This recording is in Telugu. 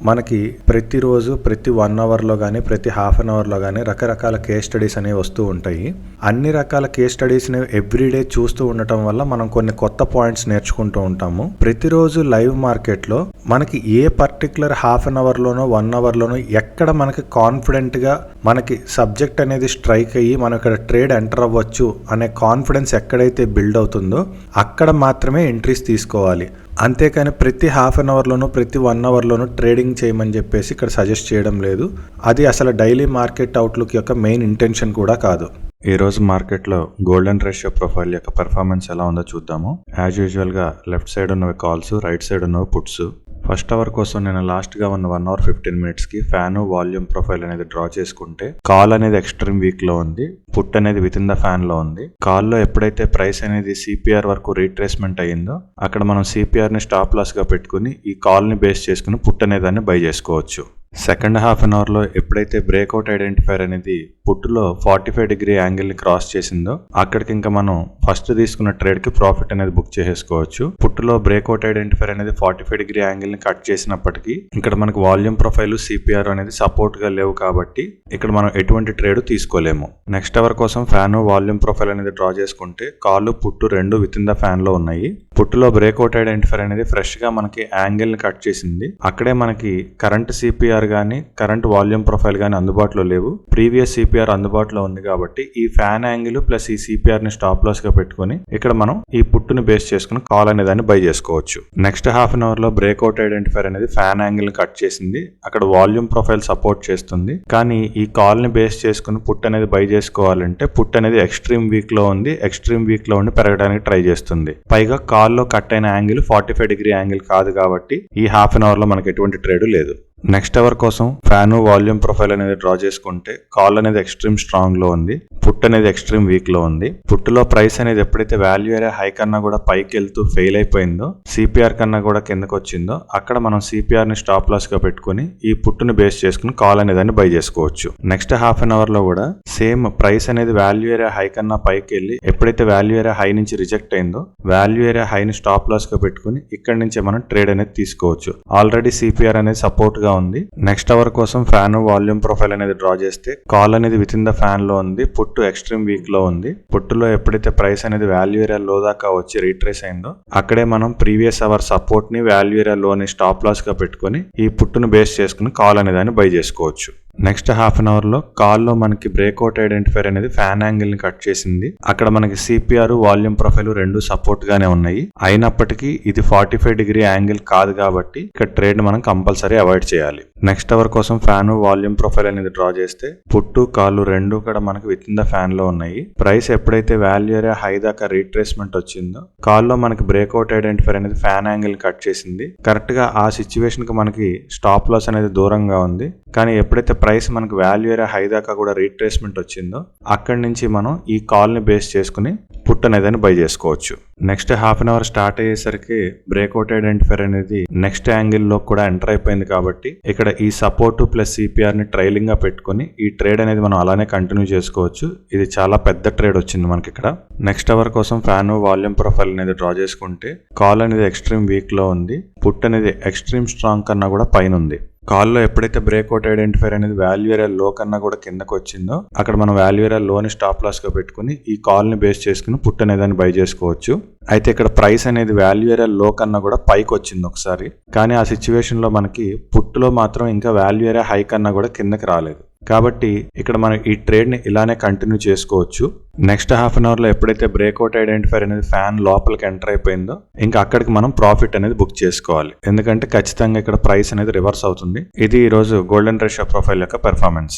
మనకి ప్రతిరోజు ప్రతి 1 అవర్లో కానీ ప్రతి హాఫ్ అన్ అవర్లో కానీ రకరకాల కేస్ స్టడీస్ అనేవి వస్తూ ఉంటాయి. అన్ని రకాల కేస్ స్టడీస్ని ఎవ్రీడే చూస్తూ ఉండటం వల్ల మనం కొన్ని కొత్త పాయింట్స్ నేర్చుకుంటూ ఉంటాము. ప్రతిరోజు లైవ్ మార్కెట్లో మనకి ఏ పర్టికులర్ హాఫ్ అన్ అవర్లోనో 1 అవర్లోనో ఎక్కడ మనకి కాన్ఫిడెంట్గా మనకి సబ్జెక్ట్ అనేది స్ట్రైక్ అయ్యి మనం ఇక్కడ ట్రేడ్ ఎంటర్ అవ్వచ్చు అనే కాన్ఫిడెన్స్ ఎక్కడైతే బిల్డ్ అవుతుందో అక్కడ మాత్రమే ఎంట్రీస్ తీసుకోవాలి. అంతేకాని ప్రతి హాఫ్ అన్ అవర్లోనూ ప్రతి 1 అవర్లోనూ ట్రేడింగ్ చేయమని చెప్పేసి ఇక్కడ సజెస్ట్ చేయడం లేదు. అది అసలు డైలీ మార్కెట్ అవుట్లుక్ యొక్క మెయిన్ ఇంటెన్షన్ కూడా కాదు. ఈరోజు మార్కెట్లో గోల్డెన్ రేషియో ప్రొఫైల్ యొక్క పెర్ఫార్మెన్స్ ఎలా ఉందో చూద్దాము. యాజ్ యూజువల్గా లెఫ్ట్ సైడ్ ఉన్నవి కాల్స్, రైట్ సైడ్ ఉన్నవి పుట్స్. ఫస్ట్ అవర్ కోసం నేను లాస్ట్గా ఉన్న 1 అవర్ 15 మినిట్స్కి ఫ్యాన్ వాల్యూమ్ ప్రొఫైల్ అనేది డ్రా చేసుకుంటే కాల్ అనేది ఎక్స్ట్రీమ్ వీక్లో ఉంది, పుట్ అనేది విత్ ఇన్ ద ఫ్యాన్లో ఉంది. కాల్లో ఎప్పుడైతే ప్రైస్ అనేది సిపిఆర్ వరకు రీట్రేస్మెంట్ అయ్యిందో అక్కడ మనం సిపిఆర్ని స్టాప్ లాస్గా పెట్టుకుని ఈ కాల్ని బేస్ చేసుకుని పుట్ అనేదాన్ని బై చేసుకోవచ్చు. సెకండ్ హాఫ్ అన్ అవర్లో ఎప్పుడైతే బ్రేక్అవుట్ ఐడెంటిఫైర్ అనేది పుట్టులో 45 డిగ్రీ యాంగిల్ని క్రాస్ చేసిందో అక్కడికి ఇంకా మనం ఫస్ట్ తీసుకున్న ట్రేడ్కి ప్రాఫిట్ అనేది బుక్ చేసేసుకోవచ్చు. పుట్టులో బ్రేక్అవుట్ ఐడెంటిఫైర్ అనేది 45 డిగ్రీ యాంగిల్ని కట్ చేసినప్పటికీ ఇక్కడ మనకు వాల్యూమ్ ప్రొఫైల్ సిపిఆర్ అనేది సపోర్ట్గా లేవు కాబట్టి ఇక్కడ మనం ఎటువంటి ట్రేడ్ తీసుకోలేము. నెక్స్ట్ అవర్ కోసం ఫ్యాన్ వాల్యూమ్ ప్రొఫైల్ అనేది డ్రా చేసుకుంటే కాలు పుట్టు రెండు విత్ ఇన్ ద ఫ్యాన్లో ఉన్నాయి. పుట్టులో బ్రేక్అవుట్ ఐడెంటిఫైర్ అనేది ఫ్రెష్గా మనకి యాంగిల్ని కట్ చేసింది. అక్కడే మనకి కరెంట్ సిపిఆర్ కానీ కరెంట్ వాల్యూమ్ ప్రొఫైల్ కానీ అందుబాటులో లేవు. ప్రీవియస్ సిపిఆర్ అందుబాటులో ఉంది కాబట్టి ఈ ఫ్యాన్ యాంగిల్ ప్లస్ ఈ సిపిఆర్ ని స్టాప్ లాస్ గా పెట్టుకుని ఇక్కడ మనం ఈ పుట్టుని బేస్ చేసుకుని కాల్ అనే దాన్ని బై చేసుకోవచ్చు. నెక్స్ట్ హాఫ్ అన్ అవర్ లో బ్రేక్అవుట్ ఐడెంటిఫైర్ అనేది ఫ్యాన్ యాంగిల్ ని కట్ చేసింది. అక్కడ వాల్యూమ్ ప్రొఫైల్ సపోర్ట్ చేస్తుంది. కానీ ఈ కాల్ ని బేస్ చేసుకుని పుట్ అనేది బై చేసుకోవాలంటే పుట్ అనేది ఎక్స్ట్రీమ్ వీక్ లో ఉంది. ఎక్స్ట్రీమ్ వీక్ లో ఉండి పెరగడానికి ట్రై చేస్తుంది. పైగా కాల్ లో కట్ అయిన యాంగిల్ 45 డిగ్రీ యాంగిల్ కాదు కాబట్టి ఈ హాఫ్ అన్ అవర్ లో మనకి ఎటువంటి ట్రేడ్ లేదు. నెక్స్ట్ అవర్ కోసం ఫ్యాన్ వాల్యూమ్ ప్రొఫైల్ అనేది డ్రా చేసుకుంటే కాల్ అనేది ఎక్స్ట్రీమ్ స్ట్రాంగ్ లో ఉంది, పుట్ అనేది ఎక్స్ట్రీమ్ వీక్ లో ఉంది. పుట్టులో ప్రైస్ అనేది ఎప్పుడైతే వాల్యూ ఏరియా హై కన్నా కూడా పైకి వెళ్తూ ఫెయిల్ అయిపోయిందో, సిపిఆర్ కన్నా కూడా కిందకు వచ్చిందో అక్కడ మనం సిపిఆర్ ని స్టాప్ లాస్ గా పెట్టుకుని ఈ పుట్టుని బేస్ చేసుకుని కాల్ అనేదాన్ని బై చేసుకోవచ్చు. నెక్స్ట్ హాఫ్ అన్ అవర్ లో కూడా సేమ్ ప్రైస్ అనేది వాల్యూ ఏరియా హై కన్నా పైకి వెళ్ళి ఎప్పుడైతే వాల్యూ ఏరియా హై నుంచి రిజెక్ట్ అయిందో వాల్యూ ఏరియా హై ని స్టాప్ లాస్ గా పెట్టుకుని ఇక్కడ నుంచి మనం ట్రేడ్ అనేది తీసుకోవచ్చు. ఆల్రెడీ సిపిఆర్ అనేది సపోర్ట్ గా ఉంది. నెక్స్ట్ అవర్ కోసం ఫ్యాన్ వాల్యూమ్ ప్రొఫైల్ అనేది డ్రా చేస్తే కాల్ అనేది విత్ ఇన్ ద ఫ్యాన్ లో ఉంది, పుట్టు ఎక్స్ట్రీమ్ వీక్ లో ఉంది. పుట్టులో ఎప్పుడైతే ప్రైస్ అనేది వాల్యూ ఏరియా లో దాకా వచ్చి రీట్రేస్ అయిందో అక్కడే మనం ప్రీవియస్ అవర్ సపోర్ట్ ని వాల్యూ ఏరియా లోని స్టాప్ లాస్ గా పెట్టుకుని ఈ పుట్టును బేస్ చేసుకుని కాల్ అనేదాన్ని బై చేసుకోవచ్చు. నెక్స్ట్ హాఫ్ అన్ అవర్ లో కాల్లో మనకి బ్రేక్అవుట్ ఐడెంటిఫైర్ అనేది ఫ్యాన్ యాంగిల్ ని కట్ చేసింది. అక్కడ మనకి సిపిఆర్ వాల్యూమ్ ప్రొఫైల్ రెండు సపోర్ట్ గానే ఉన్నాయి. అయినప్పటికీ ఇది 45 డిగ్రీ యాంగిల్ కాదు కాబట్టి ఇక్కడ ట్రేడ్ మనం కంపల్సరీ అవాయిడ్ చేయాలి. నెక్స్ట్ అవర్ కోసం ఫ్యాన్ వాల్యూమ్ ప్రొఫైల్ అనేది డ్రా చేస్తే పుట్టు కాళ్ళు రెండు కూడా మనకి విత్ ఇన్ ద ఫ్యాన్ లో ఉన్నాయి. ప్రైస్ ఎప్పుడైతే వాల్యూ ఏరియా హై దాకా రీట్రేస్మెంట్ వచ్చిందో కాల్లో మనకి బ్రేక్అవుట్ ఐడెంటిఫైర్ అనేది ఫ్యాన్ యాంగిల్ కట్ చేసింది. కరెక్ట్ గా ఆ సిచ్యువేషన్ కి మనకి స్టాప్ లాస్ అనేది దూరంగా ఉంది. కానీ ఎప్పుడైతే ప్రైస్ మనకు వాల్యూ ఏరియా హై దాకా కూడా రీట్రేస్మెంట్ వచ్చిందో అక్కడి నుంచి మనం ఈ కాల్ ని బేస్ చేసుకుని పుట్ అనేదాన్ని బై చేసుకోవచ్చు. Next half an hour start అయ్యేసరికి బ్రేక్అవుట్ ఐడెంటిఫైర్ అనేది నెక్స్ట్ యాంగిల్ లో కూడా ఎంటర్ అయిపోయింది కాబట్టి ఇక్కడ ఈ సపోర్ట్ ప్లస్ సిపిఆర్ ని ట్రైలింగ్ గా పెట్టుకుని ఈ ట్రేడ్ అనేది మనం అలానే కంటిన్యూ చేసుకోవచ్చు. ఇది చాలా పెద్ద ట్రేడ్ వచ్చింది మనకి ఇక్కడ. నెక్స్ట్ అవర్ కోసం ఫ్యాన్ వాల్యూమ్ ప్రొఫైల్ అనేది డ్రా చేసుకుంటే కాల్ అనేది ఎక్స్ట్రీమ్ వీక్ లో ఉంది, పుట్ అనేది ఎక్స్ట్రీమ్ స్ట్రాంగ్ కన్నా కూడా పైన ఉంది. కాల్లో ఎప్పుడైతే బ్రేక్అవుట్ ఐడెంటిఫైర్ అనేది వాల్యూ ఏరియా లో కన్నా కూడా కిందకు వచ్చిందో అక్కడ మనం వాల్యూ ఏరియా లోని స్టాప్ లాస్ గా పెట్టుకుని ఈ కాల్ ని బేస్ చేసుకుని పుట్ అనేదాన్ని బై చేసుకోవచ్చు. అయితే ఇక్కడ ప్రైస్ అనేది వాల్యూ ఏరియా లో కన్నా కూడా పైకి వచ్చింది ఒకసారి. కానీ ఆ సిచ్యువేషన్ లో మనకి పుట్టులో మాత్రం ఇంకా వాల్యూ ఏరియా హై కన్నా కూడా కిందకి రాలేదు. కాబట్టి ఇక్కడ మనం ఈ ట్రేడ్ ని ఇలానే కంటిన్యూ చేసుకోవచ్చు. నెక్స్ట్ హాఫ్ అన్ అవర్ లో ఎప్పుడైతే బ్రేక్అవుట్ ఐడెంటిఫైర్ అనేది ఫ్యాన్ లోపలికి ఎంటర్ అయిపోయిందో ఇంకా అక్కడికి మనం ప్రాఫిట్ అనేది బుక్ చేసుకోవాలి. ఎందుకంటే ఖచ్చితంగా ఇక్కడ ప్రైస్ అనేది రివర్స్ అవుతుంది. ఇది ఈ రోజు గోల్డెన్ రేషియో ప్రొఫైల్ యొక్క పెర్ఫార్మెన్స్.